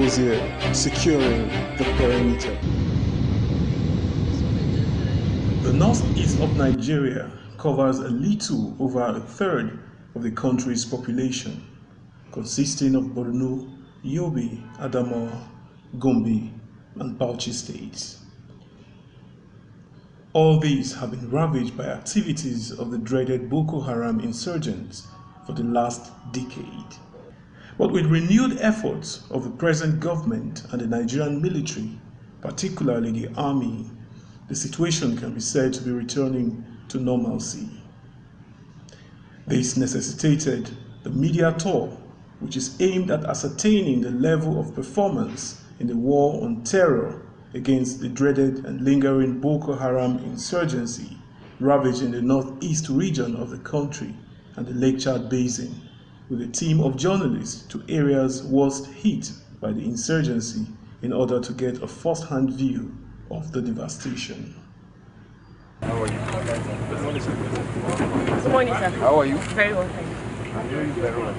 easier securing the perimeter. The northeast of Nigeria covers a little over a third of the country's population, consisting of Borno, Yobe, Adamawa, Gombe, and Bauchi states. All these have been ravaged by activities of the dreaded Boko Haram insurgents for the last decade. But with renewed efforts of the present government and the Nigerian military, particularly the army, the situation can be said to be returning to normalcy. This necessitated the media tour, which is aimed at ascertaining the level of performance in the war on terror against the dreaded and lingering Boko Haram insurgency ravaging the northeast region of the country and the Lake Chad Basin, with a team of journalists to areas worst hit by the insurgency in order to get a first-hand view of the devastation. How are you? Good morning, sir. How are you? Very well, thank you. I'm doing very well.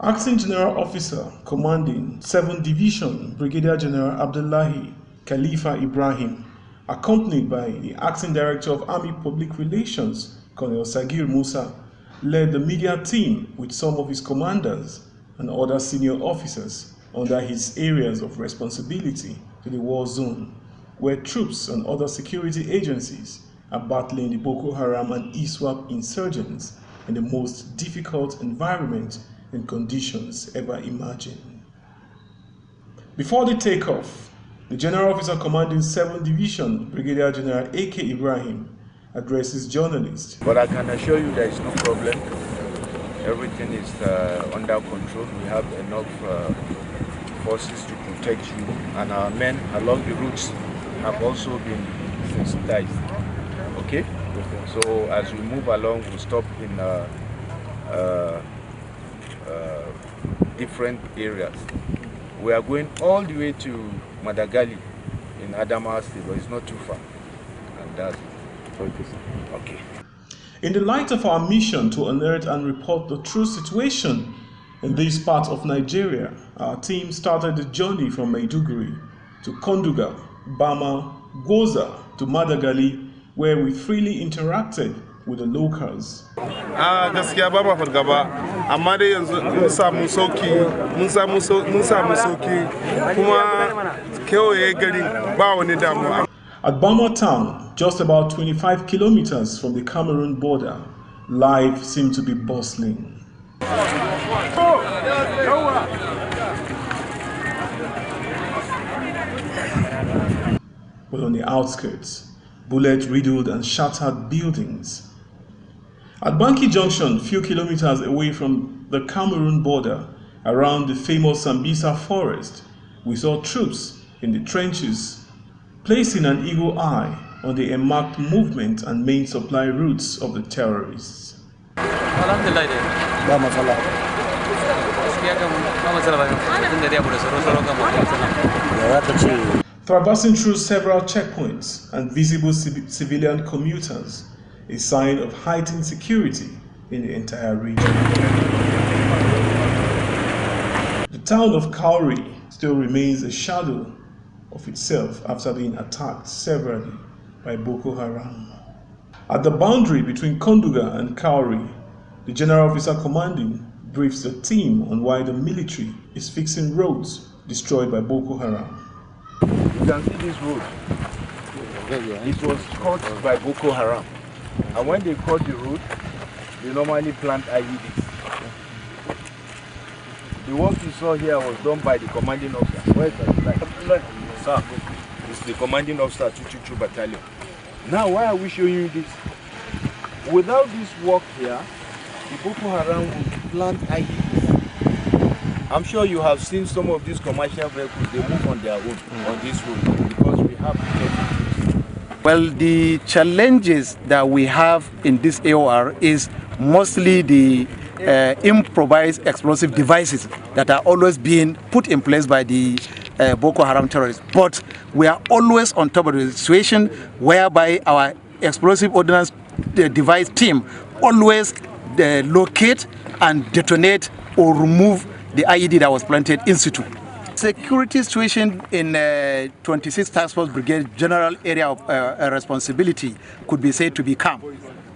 Acting General Officer Commanding 7th Division Brigadier General Abdullahi Khalifa Ibrahim, accompanied by the Acting Director of Army Public Relations, Colonel Sagir Musa, led the media team with some of his commanders and other senior officers under his areas of responsibility to the war zone, where troops and other security agencies are battling the Boko Haram and ISWAP insurgents in the most difficult environment and conditions ever imagined. Before the takeoff, the General Officer Commanding 7th Division, Brigadier General A.K. Ibrahim, addresses journalists. But I can assure you there is no problem. Everything is under control. We have enough forces to protect you, and our men along the routes have also been sensitized. Okay? So as we move along, we'll stop in different areas. We are going all the way to Madagali in Adamawa State, but it's not too far. And that's okay. In the light of our mission to unearth and report the true situation in this part of Nigeria, our team started the journey from Maiduguri to Konduga, Bama, Goza to Madagali, where we freely interacted with the locals. Gaskiya ba ma fargaba, amma dai yanzu mun samu sauki kuma kewaye garin ba wani damuwa. At Bama town, just about 25 kilometers from the Cameroon border, life seemed to be bustling. But on the outskirts, bullet-riddled and shattered buildings. At Banki Junction, few kilometers away from the Cameroon border, around the famous Sambisa forest, we saw troops in the trenches, placing an eagle eye on the enmarked movement and main supply routes of the terrorists. Traversing through several checkpoints and visible civilian commuters, a sign of heightened security in the entire region. The town of Kauri still remains a shadow of itself after being attacked severally by Boko Haram. At the boundary between Konduga and Kauri, the General Officer Commanding briefs the team on why the military is fixing roads destroyed by Boko Haram. You can see this road. It was cut by Boko Haram. And when they cut the road, they normally plant IEDs. The work you saw here was done by the commanding officer. Where is that? Sir, it's the commanding officer, 222 Battalion. Now, why are we showing you this? Without this work here, the Boko Haram would plant IEDs. I'm sure you have seen some of these commercial vehicles, they move on their own on this road because we have protected. Well, the challenges that we have in this AOR is mostly the improvised explosive devices that are always being put in place by the Boko Haram terrorists. But we are always on top of the situation whereby our explosive ordnance device team always locate and detonate or remove the IED that was planted in situ. Security situation in 26th Task Force Brigade General Area of Responsibility could be said to be calm,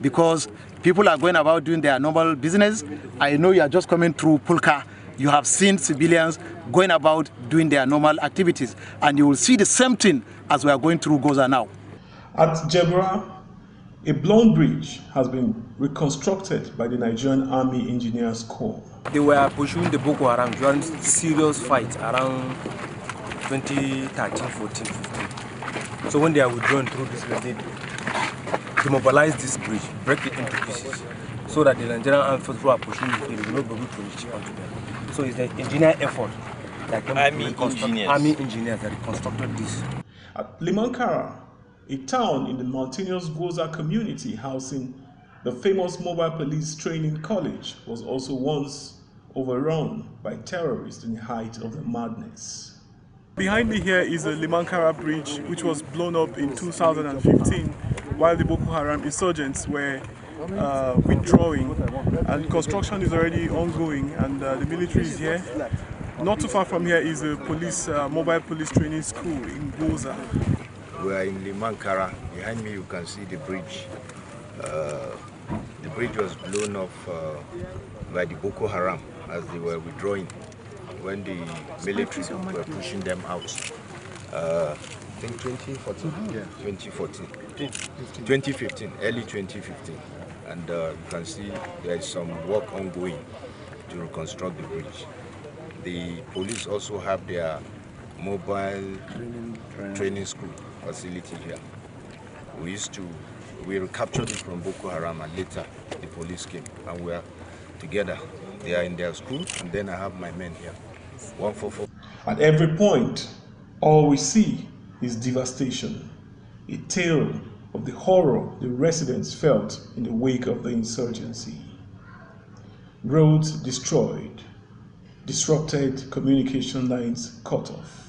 because people are going about doing their normal business. I know you are just coming through Pulka. You have seen civilians going about doing their normal activities, and you will see the same thing as we are going through Goza now. At Jebra, a blown bridge has been reconstructed by the Nigerian Army Engineers Corps. They were pursuing the Boko Haram during serious fight around 2013, 14, 15. So when they are withdrawn through this, they demobilize this bridge, break it into pieces, so that the Nigerian armed forces who are pursuing it will not be able to reach onto them. So it's the engineer effort that Army engineers that reconstructed this. At Limankara, a town in the mountainous Goza community housing the famous Mobile Police Training College, was also once overrun by terrorists in the height of the madness. Behind me here is the Limankara Bridge, which was blown up in 2015 while the Boko Haram insurgents were withdrawing, and construction is already ongoing, and the military is here. Not too far from here is a mobile police training school in Goza. We are in Limankara. Behind me you can see the bridge. The bridge was blown off by the Boko Haram as they were withdrawing when the military were pushing them out. I think 2014? Yeah, 2014. 2015, early 2015. And you can see there is some work ongoing to reconstruct the bridge. The police also have their mobile training school facility here. We recaptured it from Boko Haram, and later the police came and we are together. They are in their school, and then I have my men here. 144. At every point, all we see is devastation, a tale of the horror the residents felt in the wake of the insurgency. Roads destroyed, disrupted communication lines cut off.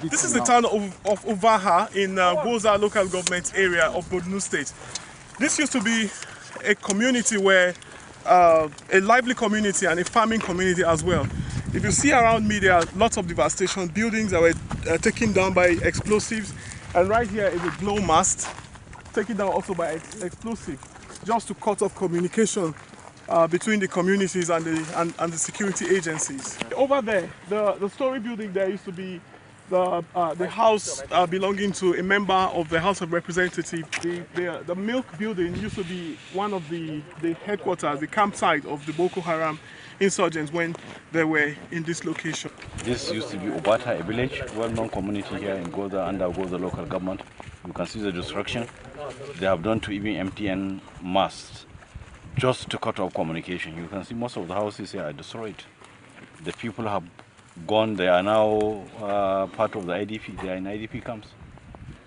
This is the town of Uvaha in Goza local government area of Borno State. This used to be a community where, a lively community and a farming community as well. If you see around me, there are lots of devastation, buildings that were taken down by explosives, and right here is a glow mast taken down also by explosive, just to cut off communication between the communities and the security agencies. Over there, the story building there used to be the house belonging to a member of the House of Representatives. The milk building used to be one of the headquarters, the campsite of the Boko Haram insurgents when they were in this location. This used to be Obata, a village, well-known community here in Goza, under Goza local government. You can see the destruction they have done to even MTN masts just to cut off communication. You can see most of the houses here are destroyed. The people have gone. They are now part of the IDP. They are in IDP camps.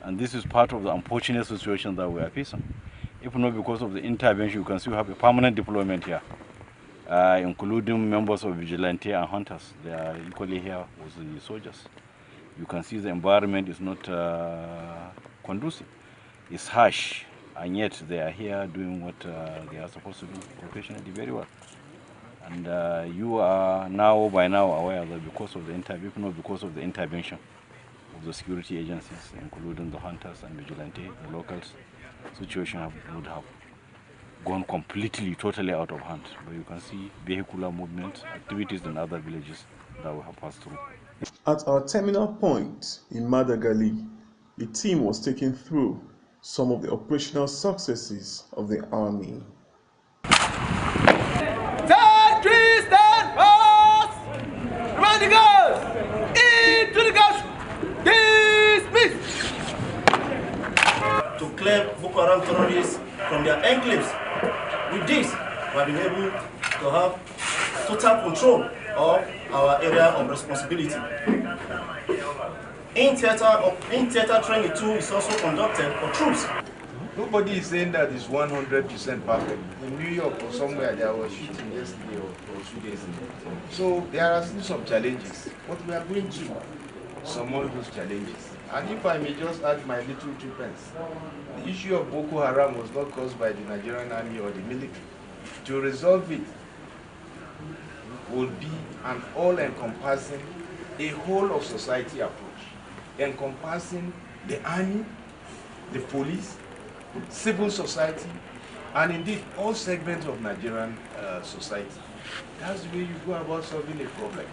And this is part of the unfortunate situation that we are facing. If not because of the intervention, you can see we have a permanent deployment here, including members of vigilante and hunters. They are equally here with the soldiers. You can see the environment is not conducive. It's harsh, and yet they are here doing what they are supposed to do professionally very well. And you are by now aware that because of the if not because of the intervention of the security agencies, including the hunters and vigilante, the locals, situation would have gone completely, totally out of hand. But you can see vehicular movement, activities in other villages that we have passed through. At our terminal point in Madagali, the team was taken through some of the operational successes of the army. To clear Boko Haram terrorists from their enclaves. With this, we have been able to have total control of our area of responsibility. In-theater training too is also conducted for troops. Nobody is saying that it's 100% perfect. In New York or somewhere, there was shooting yesterday or 2 days ago. So there are still some challenges, but we are going to surmount those challenges. And if I may just add my little 2 pence, the issue of Boko Haram was not caused by the Nigerian army or the military. To resolve it, will be an all-encompassing, a whole of society approach, encompassing the army, the police, civil society, and indeed all segments of Nigerian society. That's the way you go about solving a problem.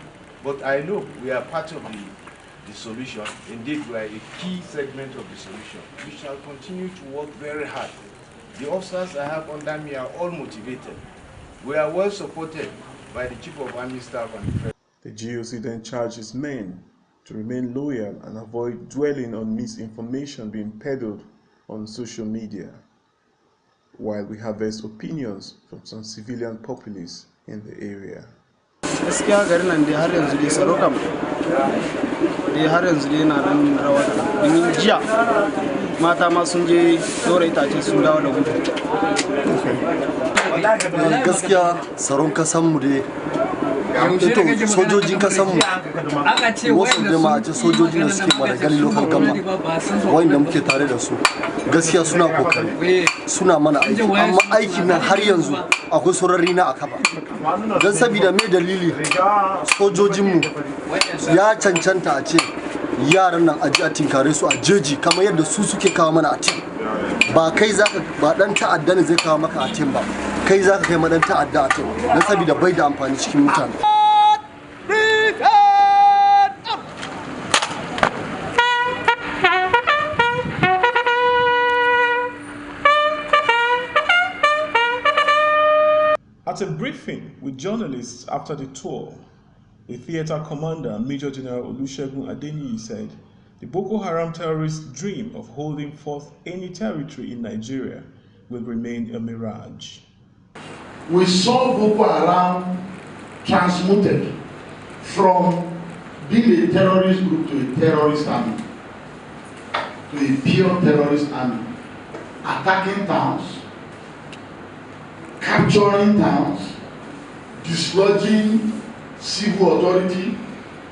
But I know we are part of the solution. Indeed, we are a key segment of the solution. We shall continue to work very hard. The officers I have under me are all motivated. We are well supported by the Chief of Army Staff and the President. The GOC then charged its men to remain loyal and avoid dwelling on misinformation being peddled on social media, while we harvest opinions from some civilian populists in the area. Gaskiya garin nan dai har yanzu dai tsaro kam dai har yanzu dai yana nan rawa domin jiya mata ma sun je dora itace sun dawo da gudu. Gaskiya tsaron kasanmu dai sojojin kasanmu wasu jama'a ce sojojin da suke madagali local government wanda muke tare da su gaskiya suna kokari suna mana aiki amma aikin nan har yanzu akwai sorari na akaba don saboda mai dalili sojojinmu ya cancanta a ce yaran nan aji a tinkare su a jeji kamar yadda su suke kawo mana a tim ba kai zaka ba dan ta'adda ne zai kawo maka a tim ba kai zaka kai ma dan ta'adda a tim don saboda bai da amfani cikin mutane. At a briefing with journalists after the tour, the theater commander, Major General Olusegun Adeniyi, said the Boko Haram terrorists' dream of holding forth any territory in Nigeria will remain a mirage. We saw Boko Haram transmuted from being a terrorist group to a terrorist army, to a pure terrorist army, attacking towns, capturing towns, dislodging civil authority,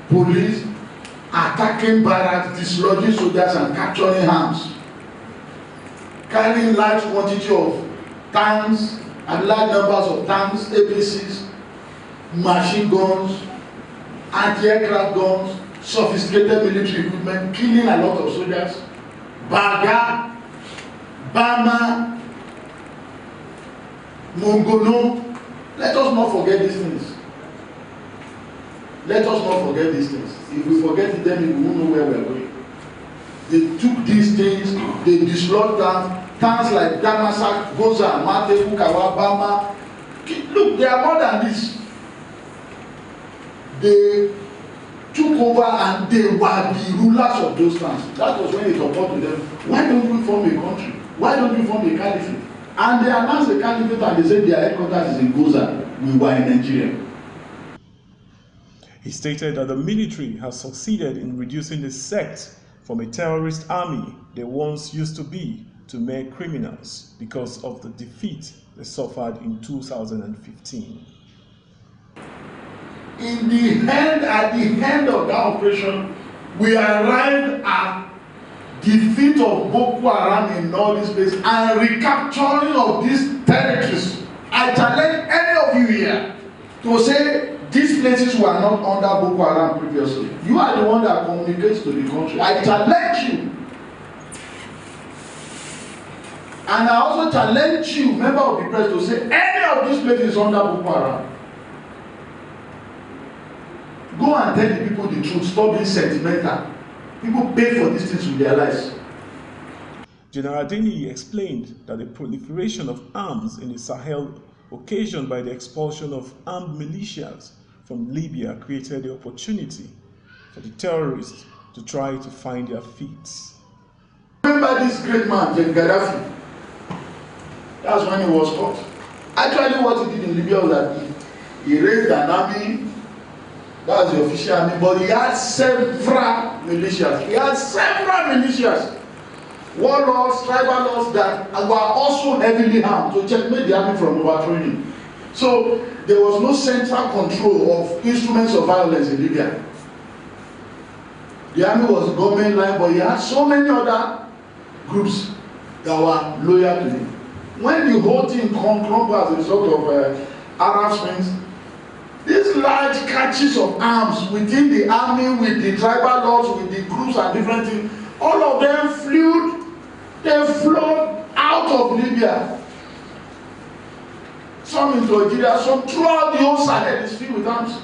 police, attacking barracks, dislodging soldiers and capturing arms, carrying large quantity of tanks and large numbers of tanks, APCs, machine guns, anti-aircraft guns, sophisticated military equipment, killing a lot of soldiers, Baga, Bama, Mongono. Let us not forget these things. Let us not forget these things. If we forget it, then we won't know where we are going. They took these things, they dislodged towns like Damasak, Goza, Mate, Bukawa, Bama. Look, they are more than this. They took over and they were the rulers of those towns. That was when it occurred to them, why don't we form a country? Why don't we form a caliphate? And they announced the caliphate and they said their headquarters is in Goza. We were in Nigeria. He stated that the military has succeeded in reducing the sect from a terrorist army they once used to be to mere criminals because of the defeat they suffered in 2015. In the end, at the end of that operation, we arrived at defeat of Boko Haram in all these places and recapturing of these territories. I challenge any of you here to say these places were not under Boko Haram previously. You are the one that communicates to the country. I challenge you. And I also challenge you, member of the press, to say any of these places is under Boko Haram. Go and tell the people the truth. Stop being sentimental. People pay for these things with their lives. General Adeniyi explained that the proliferation of arms in the Sahel occasioned by the expulsion of armed militias from Libya created the opportunity for the terrorists to try to find their feet. Remember this great man, Gaddafi? That's when he was caught. Actually, what he did in Libya was that he raised an army. That's the official army, but he had several militias. He had several militias, warlords, tribal lords that were also heavily armed to checkmate the army from overthrowing. So there was no central control of instruments of violence in Libya. The army was government line, but he had so many other groups that were loyal to him. When the whole thing crumbled as a result of Arab Springs, These large catches of arms within the army, with the tribal lords, with the groups and different things, all of them flowed out of Libya. Some into Nigeria, some throughout the whole Sahel is filled with arms.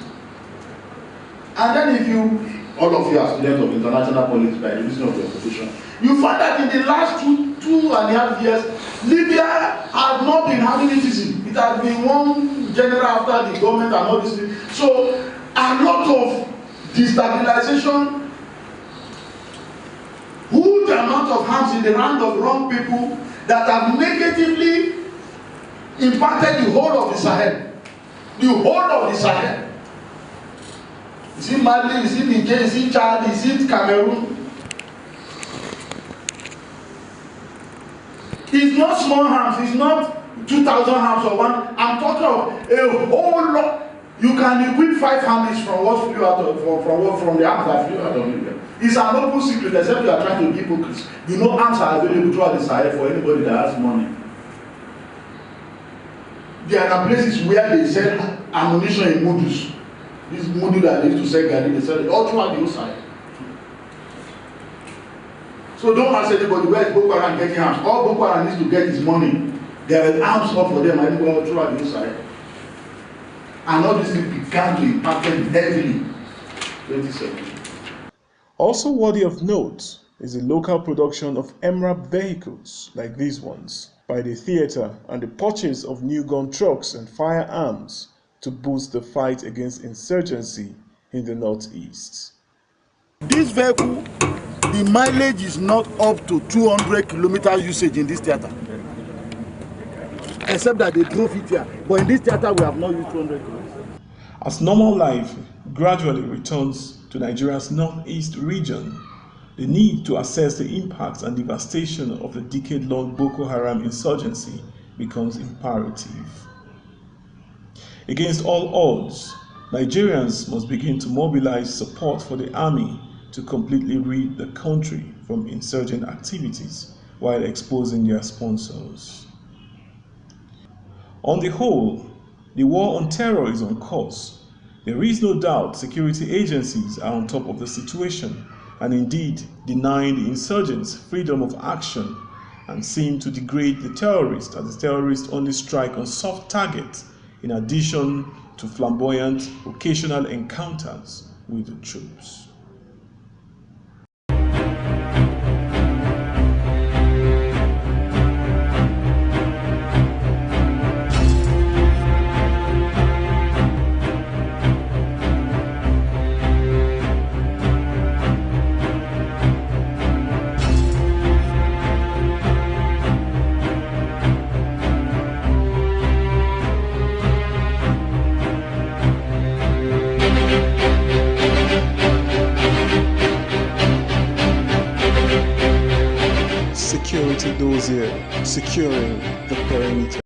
And then if you, all of you are students of international politics by the reason of your profession, you find that in the last two and a half years, Libya has not been having it easy. It has been one general after the government and all this thing. So a lot of destabilization, huge amount of harms in the hand of wrong people that have negatively impacted the whole of the Sahel. The whole of the Sahel. Is it Mali? Is it Niger? Is it Chad? Is it Cameroon? It's not small harms. It's not 2,000 harms or one. I'm talking of a whole lot. You can equip 5 armies from what flew out of from the arms that flew out of Libya. It's an open secret, except you are trying to be hypocrites. You know, arms are available throughout the Sahel for anybody that has money. There are places where they sell ammunition in modus. This modus that they used to sell Gary, they sell it all throughout the whole Sahel. So don't ask anybody where is Boko Haram getting arms. All Boko Haram needs to get is money. There are arms up for them and all throughout the whole Sahel. And all this began to impact them heavily. 2017. Also worthy of note is the local production of MRAP vehicles like these ones by the theater and the purchase of new gun trucks and firearms to boost the fight against insurgency in the northeast. This vehicle, the mileage is not up to 200 kilometers usage in this theater. Except that they drove it here. But in this theater, we have not used 200 kilometers. As normal life gradually returns to Nigeria's northeast region, the need to assess the impacts and devastation of the decade-long Boko Haram insurgency becomes imperative. Against all odds, Nigerians must begin to mobilize support for the army to completely rid the country from insurgent activities while exposing their sponsors. On the whole, the war on terror is on course. There is no doubt security agencies are on top of the situation and indeed denying the insurgents freedom of action and seem to degrade the terrorists as the terrorists only strike on soft targets in addition to flamboyant occasional encounters with the troops. Security Dossier, securing the perimeter.